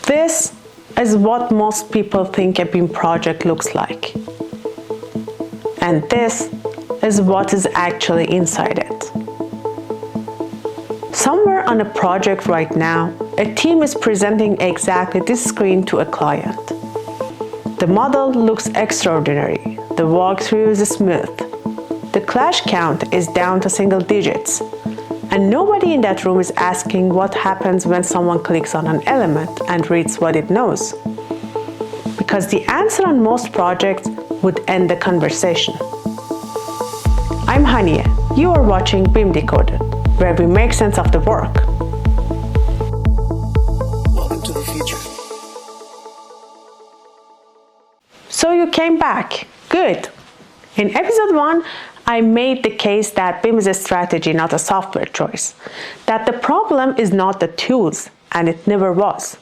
This is what most people think a BIM project looks like. And this is what is actually inside it. Somewhere on a project right now, a team is presenting exactly this screen to a client. The model looks extraordinary. The walkthrough is smooth. The clash count is down to single digits. And nobody in that room is asking what happens when someone clicks on an element and reads what it knows. Because the answer on most projects would end the conversation. I'm Hania. You are watching BIM Decoded, where we make sense of the work. Welcome to the future. So you came back. Good. In episode 1, I made the case that BIM is a strategy, not a software choice. That the problem is not the tools, and it never was.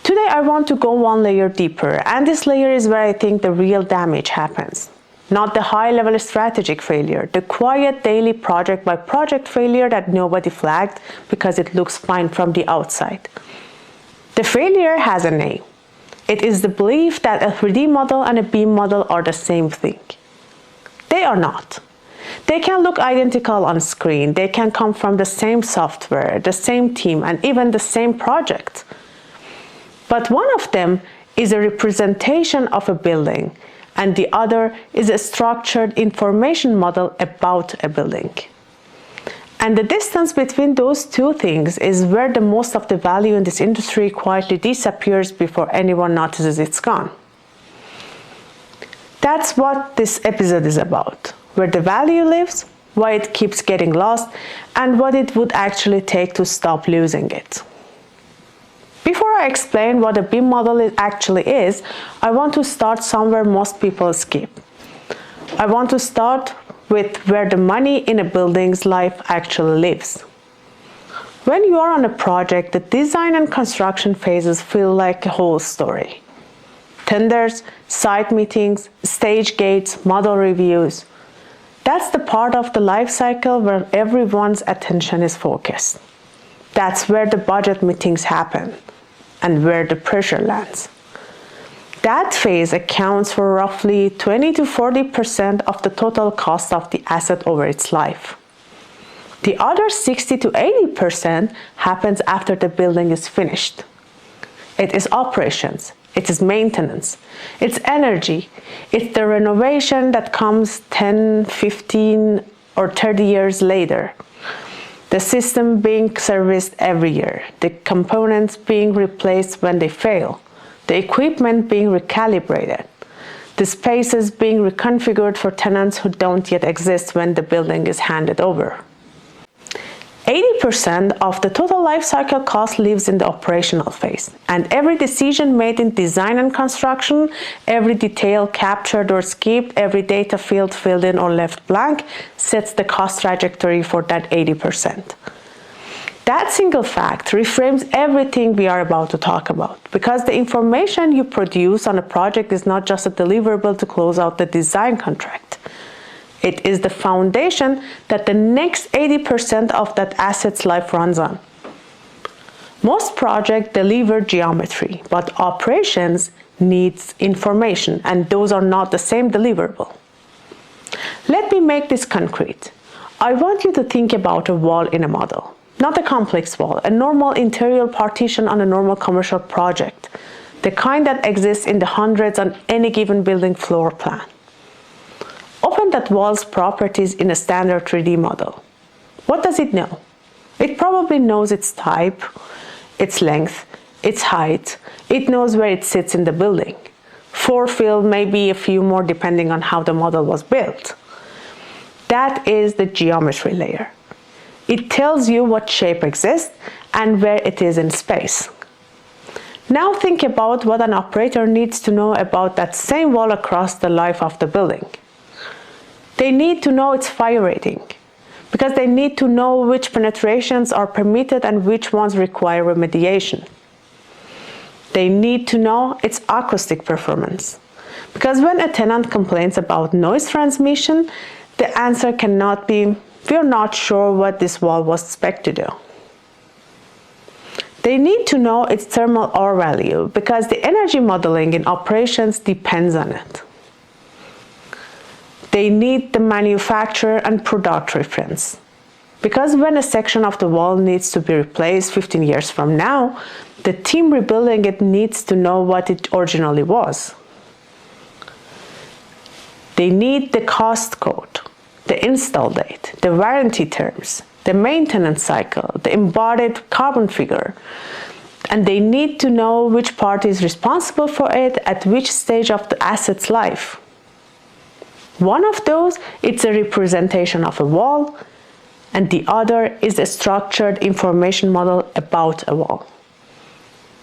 Today I want to go one layer deeper, and this layer is where I think the real damage happens. Not the high-level strategic failure, the quiet daily project-by-project failure that nobody flagged because it looks fine from the outside. The failure has a name. It is the belief that a 3D model and a BIM model are the same thing. They are not. They can look identical on screen, they can come from the same software, the same team, and even the same project. But one of them is a representation of a building, and the other is a structured information model about a building. And the distance between those two things is where the most of the value in this industry quietly disappears before anyone notices it's gone. That's what this episode is about, where the value lives, why it keeps getting lost, and what it would actually take to stop losing it. Before I explain what a BIM model actually is, I want to start somewhere most people skip. I want to start with where the money in a building's life actually lives. When you are on a project, the design and construction phases feel like a whole story. Tenders, site meetings, stage gates, model reviews. That's the part of the life cycle where everyone's attention is focused. That's where the budget meetings happen and where the pressure lands. That phase accounts for roughly 20 to 40% of the total cost of the asset over its life. The other 60 to 80% happens after the building is finished. It is operations. It is maintenance, it's energy, it's the renovation that comes 10, 15, or 30 years later. The system being serviced every year, the components being replaced when they fail, the equipment being recalibrated, the spaces being reconfigured for tenants who don't yet exist when the building is handed over. 80% of the total life cycle cost lives in the operational phase, and every decision made in design and construction, every detail captured or skipped, every data field filled in or left blank sets the cost trajectory for that 80%. That single fact reframes everything we are about to talk about, because the information you produce on a project is not just a deliverable to close out the design contract. It is the foundation that the next 80% of that asset's life runs on. Most projects deliver geometry, but operations needs information, and those are not the same deliverable. Let me make this concrete. I want you to think about a wall in a model, not a complex wall, a normal interior partition on a normal commercial project, the kind that exists in the hundreds on any given building floor plan. Open that wall's properties in a standard 3D model. What does it know? It probably knows its type, its length, its height. It knows where it sits in the building. 4 field, maybe a few more depending on how the model was built. That is the geometry layer. It tells you what shape exists and where it is in space. Now think about what an operator needs to know about that same wall across the life of the building. They need to know its fire rating, because they need to know which penetrations are permitted and which ones require remediation. They need to know its acoustic performance, because when a tenant complains about noise transmission, the answer cannot be, "We're not sure what this wall was expected to do." They need to know its thermal R value because the energy modeling in operations depends on it. They need the manufacturer and product reference, because when a section of the wall needs to be replaced 15 years from now, the team rebuilding it needs to know what it originally was. They need the cost code, the install date, the warranty terms, the maintenance cycle, the embodied carbon figure, and they need to know which party is responsible for it at which stage of the asset's life. One of those, it's a representation of a wall, and the other is a structured information model about a wall.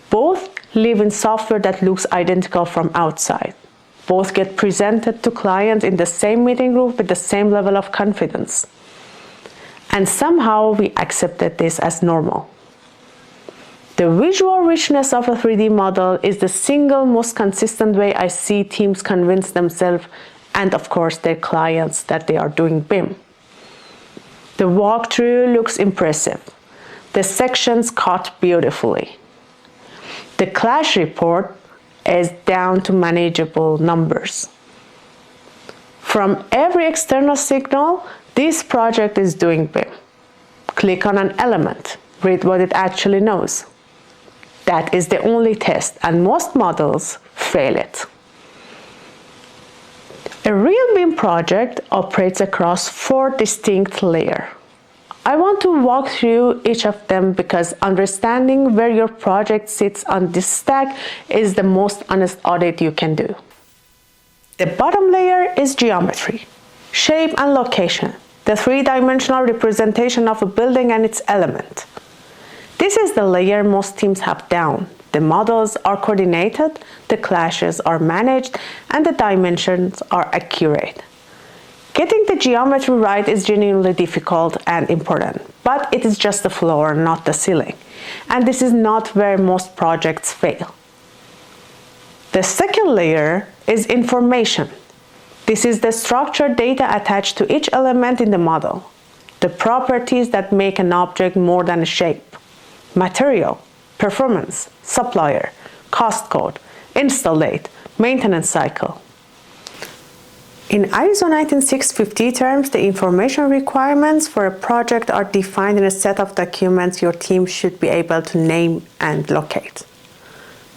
Both live in software that looks identical from outside. Both get presented to clients in the same meeting room with the same level of confidence. And somehow we accepted this as normal. The visual richness of a 3D model is the single most consistent way I see teams convince themselves and of course their clients that they are doing BIM. The walkthrough looks impressive. The sections cut beautifully. The clash report is down to manageable numbers. From every external signal, this project is doing BIM. Click on an element, read what it actually knows. That is the only test, and most models fail it. A real BIM project operates across 4 distinct layers. I want to walk through each of them because understanding where your project sits on this stack is the most honest audit you can do. The bottom layer is geometry, shape and location, the 3-dimensional representation of a building and its element. This is the layer most teams have down. The models are coordinated, the clashes are managed, and the dimensions are accurate. Getting the geometry right is genuinely difficult and important, but it is just the floor, not the ceiling. And this is not where most projects fail. The second layer is information. This is the structured data attached to each element in the model. The properties that make an object more than a shape. Material, performance, supplier, cost code, install date, maintenance cycle. In ISO 19650 terms, the information requirements for a project are defined in a set of documents your team should be able to name and locate.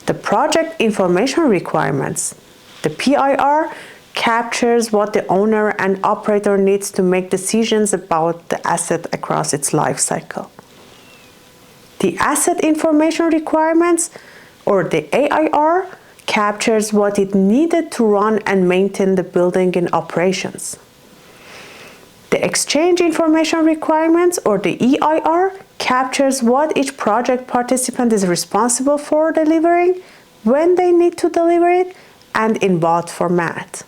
The project information requirements, the PIR, captures what the owner and operator needs to make decisions about the asset across its life cycle. The asset information requirements, or the AIR, captures what it needed to run and maintain the building in operations. The exchange information requirements, or the EIR, captures what each project participant is responsible for delivering, when they need to deliver it, and in what format.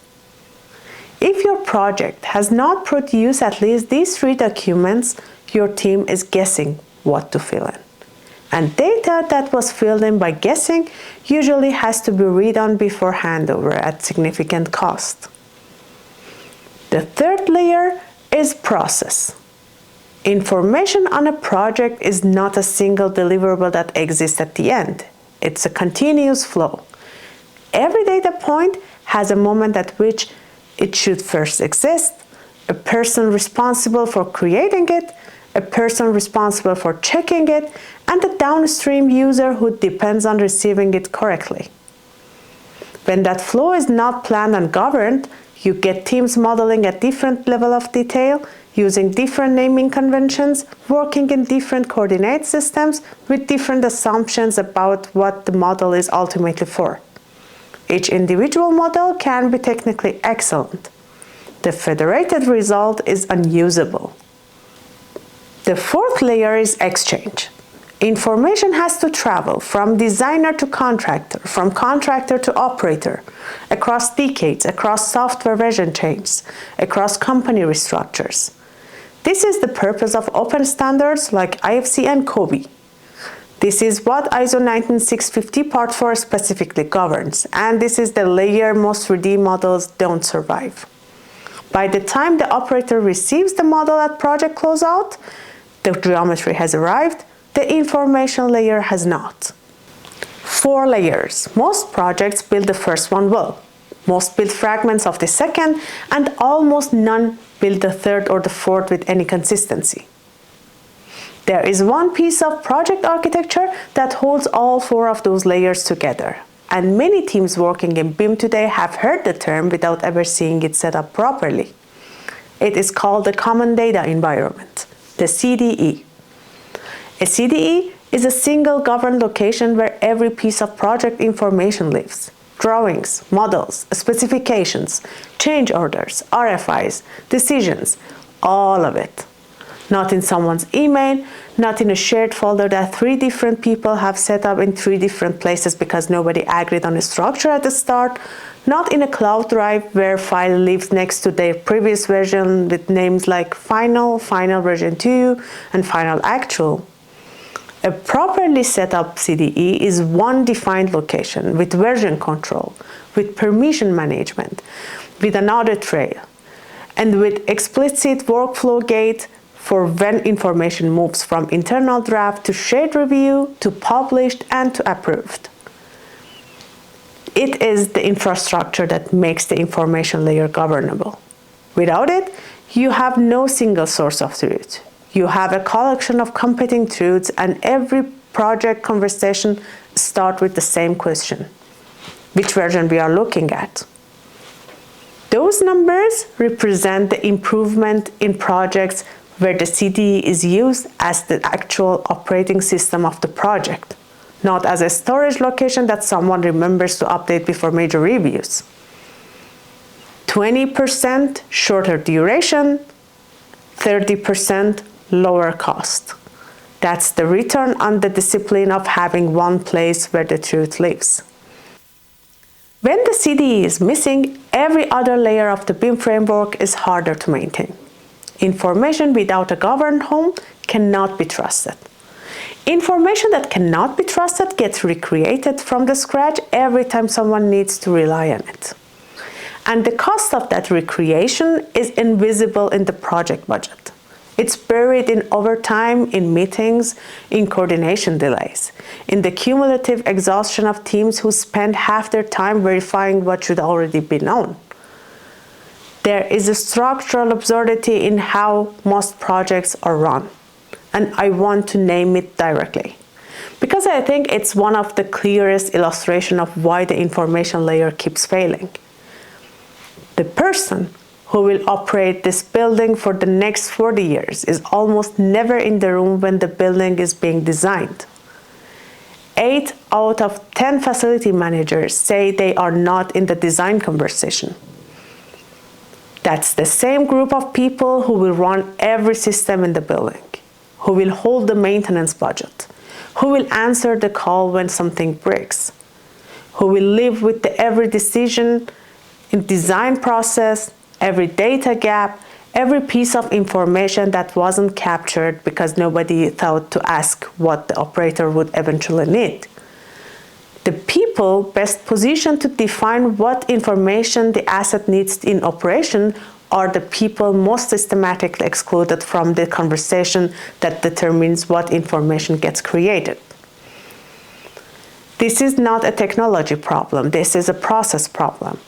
If your project has not produced at least these 3 documents, your team is guessing what to fill in. And data that was filled in by guessing usually has to be redone before handover at significant cost. The third layer is process. Information on a project is not a single deliverable that exists at the end. It's a continuous flow. Every data point has a moment at which it should first exist, a person responsible for creating it, a person responsible for checking it, and the downstream user who depends on receiving it correctly. When that flow is not planned and governed, you get teams modeling at different level of detail, using different naming conventions, working in different coordinate systems with different assumptions about what the model is ultimately for. Each individual model can be technically excellent. The federated result is unusable. The fourth layer is exchange. Information has to travel from designer to contractor, from contractor to operator, across decades, across software version changes, across company restructures. This is the purpose of open standards like IFC and COBie. This is what ISO 19650 Part 4 specifically governs, and this is the layer most 3D models don't survive. By the time the operator receives the model at project closeout, the geometry has arrived, the information layer has not. 4 layers. Most projects build the first one well. Most build fragments of the second, and almost none build the third or the fourth with any consistency. There is one piece of project architecture that holds all 4 of those layers together. And many teams working in BIM today have heard the term without ever seeing it set up properly. It is called the Common Data Environment, the CDE. A CDE is a single governed location where every piece of project information lives. Drawings, models, specifications, change orders, RFIs, decisions, all of it. Not in someone's email, not in a shared folder that 3 different people have set up in 3 different places because nobody agreed on a structure at the start, not in a cloud drive where file lives next to their previous version with names like final, final version 2, and final actual. A properly set up CDE is one defined location with version control, with permission management, with an audit trail, and with explicit workflow gate for when information moves from internal draft to shared review, to published, and to approved. It is the infrastructure that makes the information layer governable. Without it, you have no single source of truth. You have a collection of competing truths, and every project conversation starts with the same question: which version we are looking at? Those numbers represent the improvement in projects where the CDE is used as the actual operating system of the project, not as a storage location that someone remembers to update before major reviews. 20% shorter duration, 30% lower cost. That's the return on the discipline of having one place where the truth lives. When the CDE is missing, every other layer of the BIM framework is harder to maintain. Information without a governed home cannot be trusted. Information that cannot be trusted gets recreated from the scratch every time someone needs to rely on it. And the cost of that recreation is invisible in the project budget. It's buried in overtime, in meetings, in coordination delays, in the cumulative exhaustion of teams who spend half their time verifying what should already be known. There is a structural absurdity in how most projects are run, and I want to name it directly, because I think it's one of the clearest illustrations of why the information layer keeps failing. The person who will operate this building for the next 40 years is almost never in the room when the building is being designed. 8 out of 10 facility managers say they are not in the design conversation. That's the same group of people who will run every system in the building, who will hold the maintenance budget, who will answer the call when something breaks, who will live with every decision in design process, every data gap, every piece of information that wasn't captured because nobody thought to ask what the operator would eventually need. The people best positioned to define what information the asset needs in operation are the people most systematically excluded from the conversation that determines what information gets created. This is not a technology problem, this is a process problem.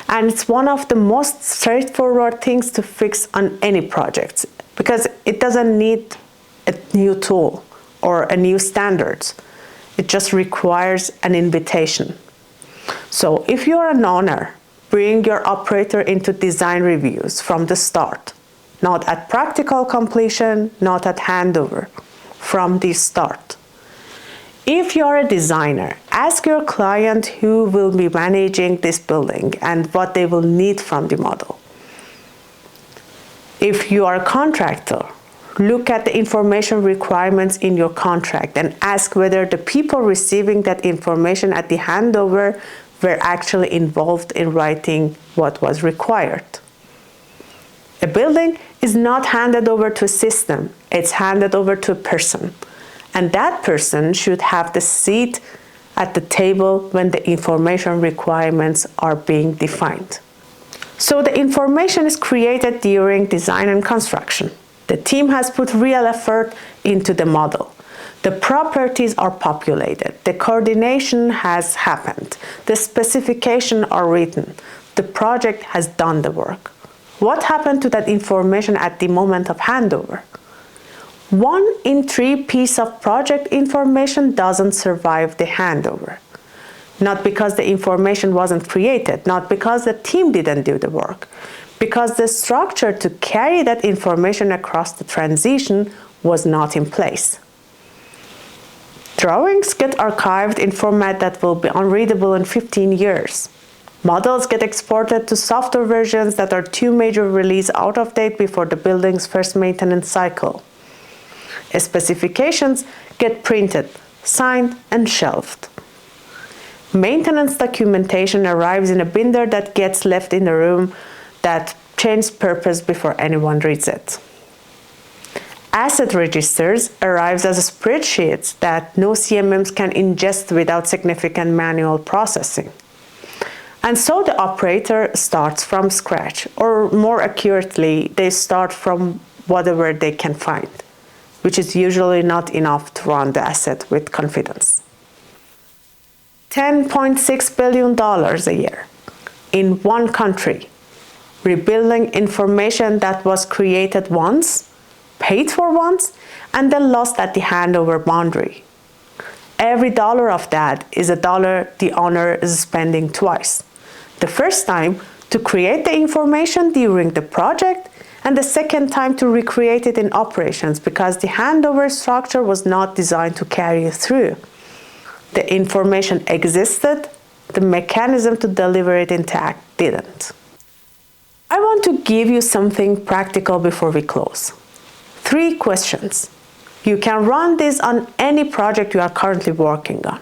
And it's one of the most straightforward things to fix on any project, because it doesn't need a new tool or a new standards. It just requires an invitation. So if you're an owner, bring your operator into design reviews from the start, not at practical completion, not at handover, from the start. If you're a designer, ask your client who will be managing this building and what they will need from the model. If you are a contractor, look at the information requirements in your contract and ask whether the people receiving that information at the handover were actually involved in writing what was required. A building is not handed over to a system, it's handed over to a person. And that person should have the seat at the table when the information requirements are being defined. So the information is created during design and construction. The team has put real effort into the model. The properties are populated, the coordination has happened, the specifications are written, the project has done the work. What happened to that information at the moment of handover? 1 in 3 pieces of project information doesn't survive the handover. Not because the information wasn't created, not because the team didn't do the work, because the structure to carry that information across the transition was not in place. Drawings get archived in format that will be unreadable in 15 years. Models get exported to software versions that are 2 major releases out of date before the building's first maintenance cycle. Specifications get printed, signed, and shelved. Maintenance documentation arrives in a binder that gets left in the room that changes purpose before anyone reads it. Asset registers arrives as spreadsheets that no CMMs can ingest without significant manual processing. And so the operator starts from scratch, or more accurately, they start from whatever they can find, which is usually not enough to run the asset with confidence. $10.6 billion a year in one country, rebuilding information that was created once, paid for once, and then lost at the handover boundary. Every dollar of that is a dollar the owner is spending twice. The first time to create the information during the project, and the second time to recreate it in operations because the handover structure was not designed to carry it through. The information existed, the mechanism to deliver it intact didn't. I want to give you something practical before we close. 3 questions. You can run this on any project you are currently working on.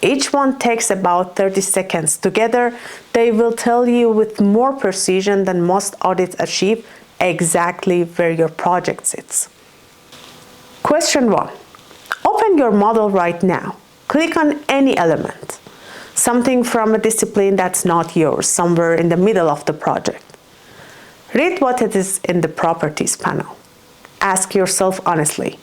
Each one takes about 30 seconds. Together, they will tell you with more precision than most audits achieve exactly where your project sits. Question 1. Open your model right now. Click on any element, something from a discipline that's not yours, somewhere in the middle of the project. Read what it is in the Properties panel. Ask yourself honestly,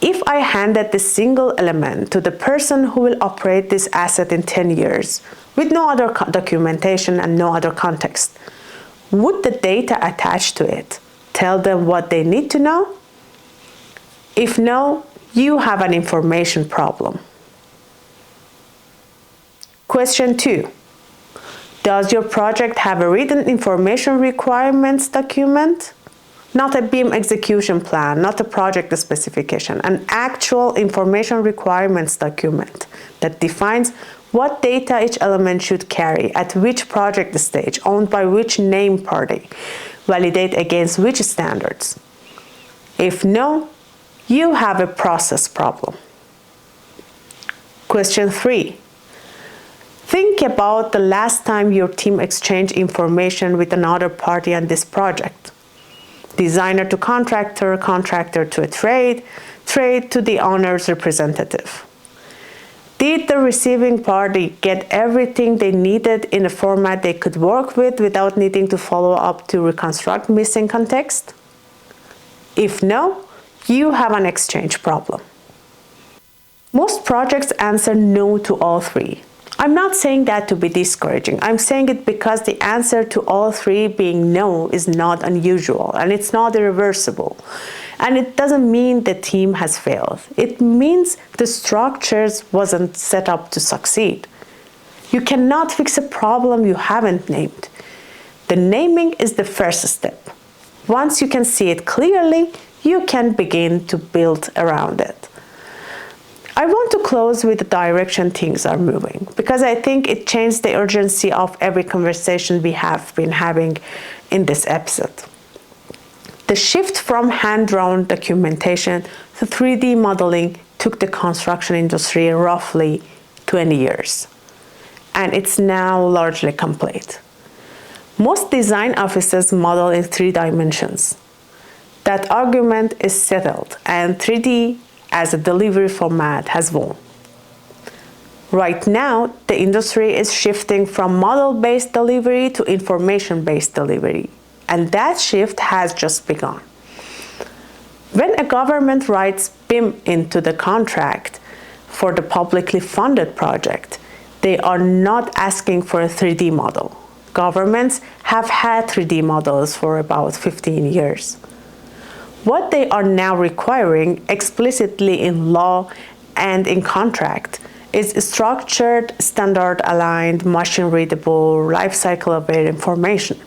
if I handed this single element to the person who will operate this asset in 10 years, with no other documentation and no other context, would the data attached to it tell them what they need to know? If no, you have an information problem. Question 2. Does your project have a written information requirements document? Not a BIM execution plan, not a project specification, an actual information requirements document that defines what data each element should carry, at which project stage, owned by which named party, validate against which standards. If no, you have a process problem. Question 3. Think about the last time your team exchanged information with another party on this project. Designer to contractor, contractor to a trade, trade to the owner's representative. Did the receiving party get everything they needed in a format they could work with without needing to follow up to reconstruct missing context? If no, you have an exchange problem. Most projects answer no to all 3. I'm not saying that to be discouraging. I'm saying it because the answer to all 3 being no is not unusual and it's not irreversible. And it doesn't mean the team has failed. It means the structures wasn't set up to succeed. You cannot fix a problem you haven't named. The naming is the first step. Once you can see it clearly, you can begin to build around it. I want to close with the direction things are moving, because I think it changed the urgency of every conversation we have been having in this episode. The shift from hand-drawn documentation to 3D modeling took the construction industry roughly 20 years, and it's now largely complete. Most design offices model in 3 dimensions. That argument is settled, and 3D as a delivery format has won. Right now, the industry is shifting from model-based delivery to information-based delivery, and that shift has just begun. When a government writes BIM into the contract for the publicly funded project, they are not asking for a 3D model. Governments have had 3D models for about 15 years. What they are now requiring explicitly in law and in contract is structured, standard-aligned, machine-readable, life-cycle-aware information.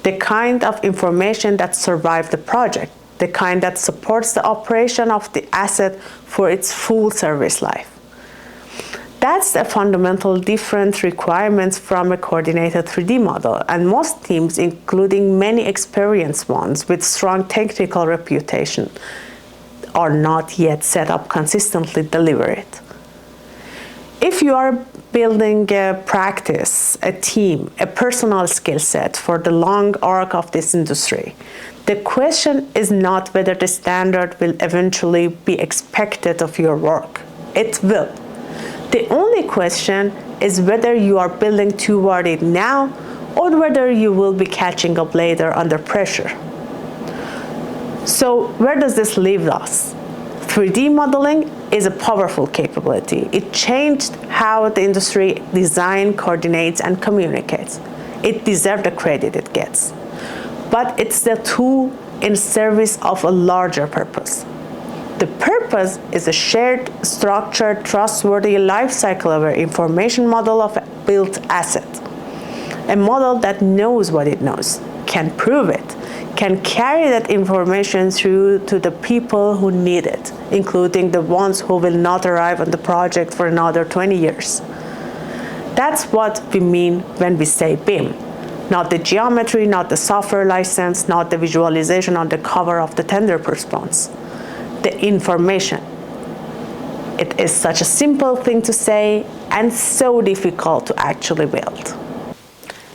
The kind of information that survives the project, the kind that supports the operation of the asset for its full service life. That's a fundamental different requirement from a coordinated 3D model, and most teams, including many experienced ones with strong technical reputation, are not yet set up consistently deliver it. If you are building a practice, a team, a personal skill set for the long arc of this industry, the question is not whether the standard will eventually be expected of your work. It will. The only question is whether you are building toward it now or whether you will be catching up later under pressure. So where does this leave us? 3D modeling is a powerful capability. It changed how the industry designs, coordinates, and communicates. It deserves the credit it gets. But it's the tool in service of a larger purpose. The purpose is a shared, structured, trustworthy, life-cycle-aware information model of a built asset. A model that knows what it knows, can prove it, can carry that information through to the people who need it, including the ones who will not arrive on the project for another 20 years. That's what we mean when we say BIM. Not the geometry, not the software license, not the visualization on the cover of the tender response. The information. It is such a simple thing to say and so difficult to actually build.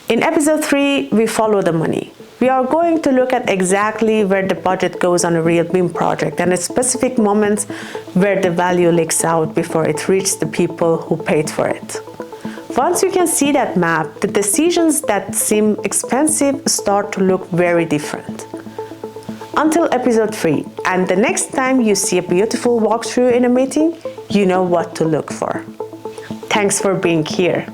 In episode 3, we follow the money. We are going to look at exactly where the budget goes on a real BIM project and at specific moments where the value leaks out before it reaches the people who paid for it. Once you can see that map, the decisions that seem expensive start to look very different. Until episode 3, and the next time you see a beautiful walkthrough in a meeting, you know what to look for. Thanks for being here.